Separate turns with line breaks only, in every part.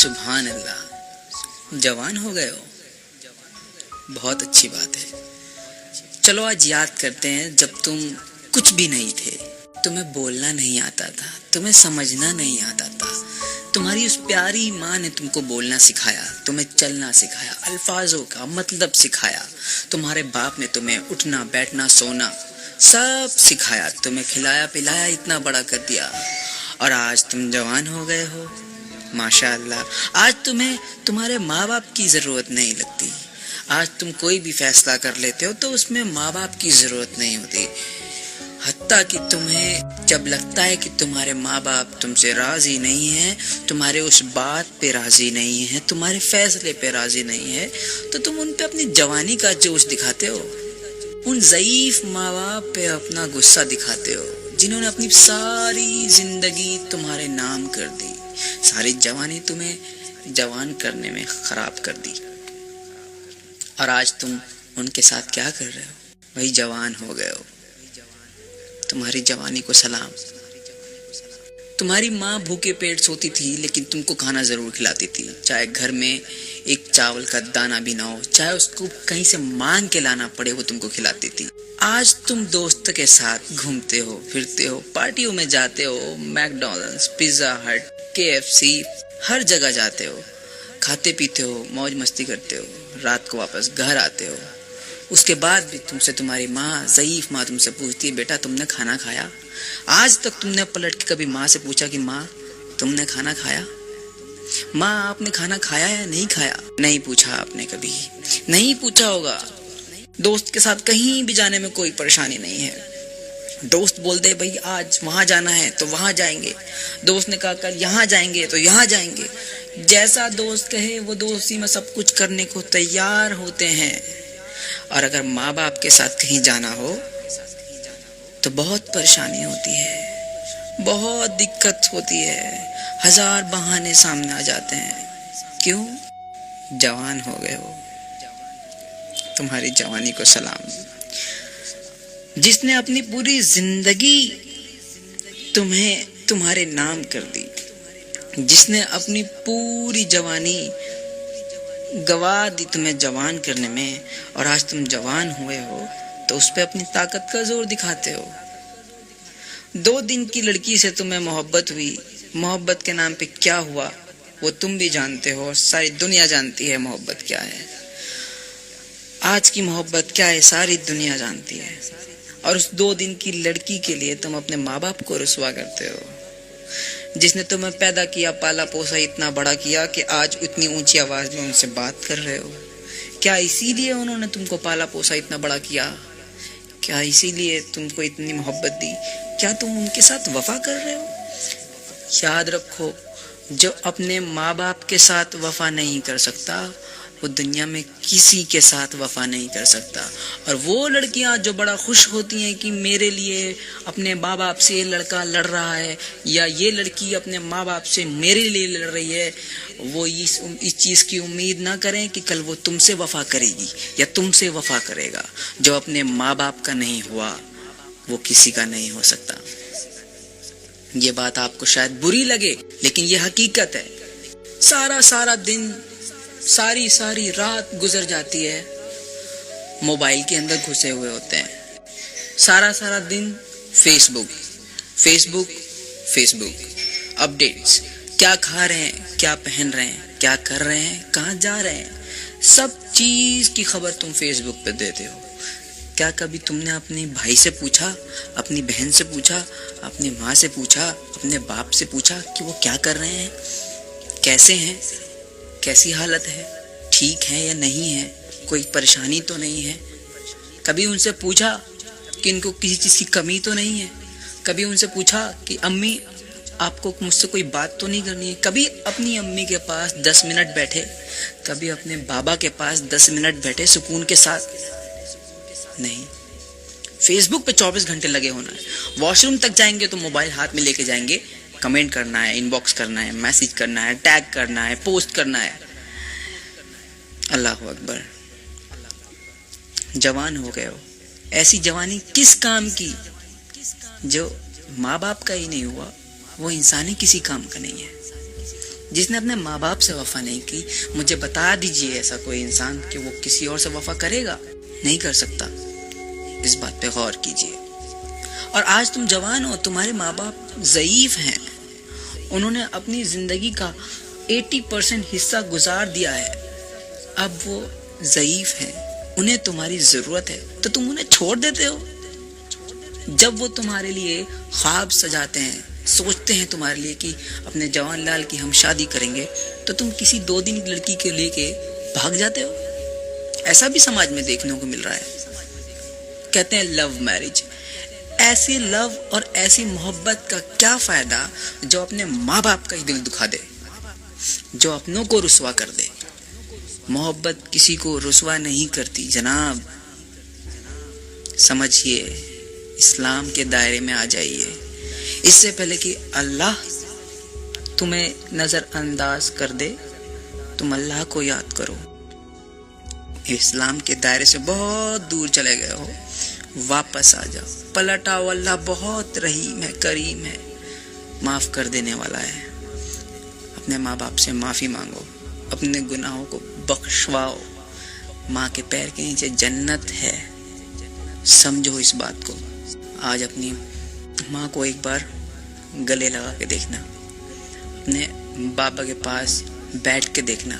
सुभान अल्लाह, जवान हो गए हो, बहुत अच्छी बात है। चलो आज याद करते हैं जब तुम कुछ भी नहीं थे, तुम्हें बोलना नहीं आता था, तुम्हें समझना नहीं आता था, तुम्हारी उस प्यारी माँ ने तुमको बोलना सिखाया, तुम्हें चलना सिखाया, अल्फाजों का मतलब सिखाया, तुम्हारे बाप ने तुम्हें उठना बैठना सोना सब सिखाया, तुम्हें खिलाया पिलाया इतना बड़ा कर दिया, और आज तुम जवान हो गए हो। माशाअल्लाह, आज तुम्हें तुम्हारे माँ बाप की जरूरत नहीं लगती। आज तुम कोई भी फैसला कर लेते हो तो उसमें माँ बाप की जरूरत नहीं होती। हत्ता कि तुम्हें जब लगता है कि तुम्हारे माँ बाप तुमसे राजी नहीं हैं, तुम्हारे उस बात पे राजी नहीं है, तुम्हारे फैसले पे राजी नहीं है, तो तुम उन पे अपनी जवानी का जोश दिखाते हो, उन ज़ईफ माँ बाप पे अपना गुस्सा दिखाते हो जिन्होंने अपनी सारी जिंदगी तुम्हारे नाम कर दी, सारी जवानी तुम्हें जवान करने में खराब कर दी, और आज तुम उनके साथ क्या कर रहे हो? वही जवान हो गए हो। तुम्हारी जवानी को सलाम। तुम्हारी माँ भूखे पेट सोती थी लेकिन तुमको खाना जरूर खिलाती थी, चाहे घर में एक चावल का दाना भी ना हो, चाहे उसको कहीं से मांग के लाना पड़े, वो तुमको खिलाती थी। आज तुम दोस्त के साथ घूमते हो, फिरते हो, पार्टियों में जाते हो, मैकडॉनल्ड्स, पिज्जा हट, KFC, हर जगह जाते हो, खाते पीते हो, मौज मस्ती करते हो, रात को वापस घर आते हो। उसके बाद भी तुमसे तुम्हारी माँ, ज़ईफ माँ तुमसे पूछती है, बेटा तुमने खाना खाया? आज तक तुमने पलट के कभी माँ से पूछा कि माँ तुमने खाना खाया? माँ आपने खाना खाया या नहीं खाया? नहीं पूछा आपने कभी, नहीं पूछा होगा। दोस्त के साथ कहीं भी जाने में कोई परेशानी नहीं है, दोस्त बोल दे भाई आज वहां जाना है तो वहां जाएंगे, दोस्त ने कहा कल यहाँ जाएंगे तो यहाँ जाएंगे, जैसा दोस्त कहे वो दोस्ती में सब कुछ करने को तैयार होते हैं। और अगर माँ बाप के साथ कहीं जाना हो तो बहुत परेशानी होती है, बहुत दिक्कत होती है, हजार बहाने सामने आ जाते हैं। क्यों? जवान हो गए हो। तुम्हारी जवानी को सलाम। जिसने अपनी पूरी जिंदगी तुम्हें तुम्हारे नाम कर दी, जिसने अपनी पूरी जवानी गवा दी तुम्हें जवान करने में, और आज तुम जवान हुए हो तो उस पे अपनी ताकत का जोर दिखाते हो। 2 दिन की लड़की से तुम्हें मोहब्बत हुई, मोहब्बत के नाम पे क्या हुआ वो तुम भी जानते हो, और सारी दुनिया जानती है मोहब्बत क्या है। आज की मोहब्बत क्या है सारी दुनिया जानती है, और उस 2 दिन की लड़की के लिए तुम अपने माँ बाप को रुसवा करते हो, जिसने तुम्हें पैदा किया, पाला पोसा, इतना बड़ा किया कि आज इतनी ऊंची आवाज में उनसे बात कर रहे हो। क्या इसीलिए उन्होंने तुमको पाला पोसा, इतना बड़ा किया? क्या इसीलिए तुमको इतनी मोहब्बत दी? क्या तुम उनके साथ वफा कर रहे हो? याद रखो, जो अपने माँ बाप के साथ वफा नहीं कर सकता वो दुनिया में किसी के साथ वफा नहीं कर सकता। और वो लड़कियां जो बड़ा खुश होती हैं कि मेरे लिए अपने माँ बाप से ये लड़का लड़ रहा है, या ये लड़की अपने माँ बाप से मेरे लिए लड़ रही है, वो इस चीज़ की उम्मीद ना करें कि कल वो तुमसे वफा करेगी या तुमसे वफा करेगा। जो अपने माँ बाप का नहीं हुआ वो किसी का नहीं हो सकता। ये बात आपको शायद बुरी लगे लेकिन ये हकीकत है। सारा दिन, सारी रात गुजर जाती है मोबाइल के अंदर घुसे हुए होते हैं। सारा दिन फेसबुक अपडेट्स, क्या खा रहे हैं, क्या पहन रहे हैं, क्या कर रहे हैं, कहाँ जा रहे हैं, सब चीज की खबर तुम फेसबुक पे देते हो। क्या कभी तुमने अपने भाई से पूछा, अपनी बहन से पूछा, अपनी माँ से पूछा, अपने बाप से पूछा कि वो क्या कर रहे हैं, कैसे हैं, कैसी हालत है, ठीक है या नहीं है, कोई परेशानी तो नहीं है? कभी उनसे पूछा कि इनको किसी चीज़ की कमी तो नहीं है? कभी उनसे पूछा कि अम्मी आपको मुझसे कोई बात तो नहीं करनी है? कभी अपनी अम्मी के पास 10 मिनट बैठे, कभी अपने बाबा के पास 10 मिनट बैठे सुकून के साथ? नहीं। फेसबुक पे 24 घंटे लगे होना है। वॉशरूम तक जाएंगे तो मोबाइल हाथ में लेके जाएंगे, कमेंट करना है, इनबॉक्स करना है, मैसेज करना है, टैग करना है, पोस्ट करना है। अल्लाह अकबर। जवान हो गए हो। ऐसी जवानी किस काम की जो माँ बाप का ही नहीं हुआ, वो इंसानी किसी काम का नहीं है। जिसने अपने माँ बाप से वफा नहीं की, मुझे बता दीजिए ऐसा कोई इंसान कि वो किसी और से वफा करेगा? नहीं कर सकता। इस बात पे गौर कीजिए। और आज तुम जवान हो, तुम्हारे माँ बाप ज़ईफ हैं, उन्होंने अपनी जिंदगी का 80% हिस्सा गुजार दिया है, अब वो ज़ईफ हैं, उन्हें तुम्हारी जरूरत है, तो तुम उन्हें छोड़ देते हो। जब वो तुम्हारे लिए ख्वाब सजाते हैं, सोचते हैं तुम्हारे लिए कि अपने जवानलाल की हम शादी करेंगे, तो तुम किसी 2 दिन की लड़की के लेके भाग जाते हो। ऐसा भी समाज में देखने को मिल रहा है। कहते हैं लव मैरिज। ऐसी लव और ऐसी मोहब्बत का क्या फायदा जो अपने माँ बाप का ही दिल दुखा दे, जो अपनों को रुसवा कर दे। मोहब्बत किसी को रुसवा नहीं करती जनाब। समझिए, इस्लाम के दायरे में आ जाइए। इससे पहले कि अल्लाह तुम्हें नजरअंदाज कर दे, तुम अल्लाह को याद करो। इस्लाम के दायरे से बहुत दूर चले गए हो, वापस आ जाओ, पलट आओ। अल्लाह बहुत रहीम है, करीम है, माफ कर देने वाला है। अपने माँ बाप से माफी मांगो, अपने गुनाहों को बख्शवाओ। माँ के पैर के नीचे जन्नत है, समझो इस बात को। आज अपनी माँ को एक बार गले लगा के देखना, अपने बाबा के पास बैठ के देखना।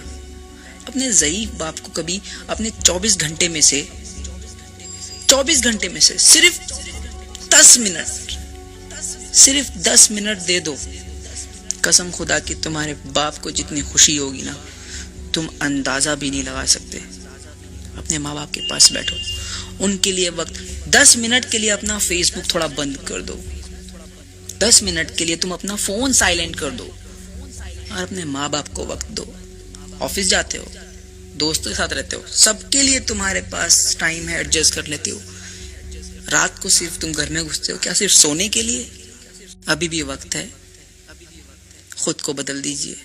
अपने ज़ईफ बाप को कभी अपने 24 घंटे में से सिर्फ 10 मिनट दे दो। कसम खुदा की तुम्हारे बाप को जितनी खुशी होगी ना, तुम अंदाजा भी नहीं लगा सकते। अपने माँ बाप के पास बैठो, उनके लिए वक्त 10 मिनट के लिए अपना फेसबुक थोड़ा बंद कर दो। 10 मिनट के लिए तुम अपना फोन साइलेंट कर दो और अपने माँ बाप को वक्त दो। ऑफिस जाते हो, दोस्तों के साथ रहते हो, सबके लिए तुम्हारे पास टाइम है, एडजस्ट कर लेते हो। रात को सिर्फ तुम घर में घुसते हो, क्या सिर्फ सोने के लिए? अभी भी वक्त है, खुद को बदल दीजिए।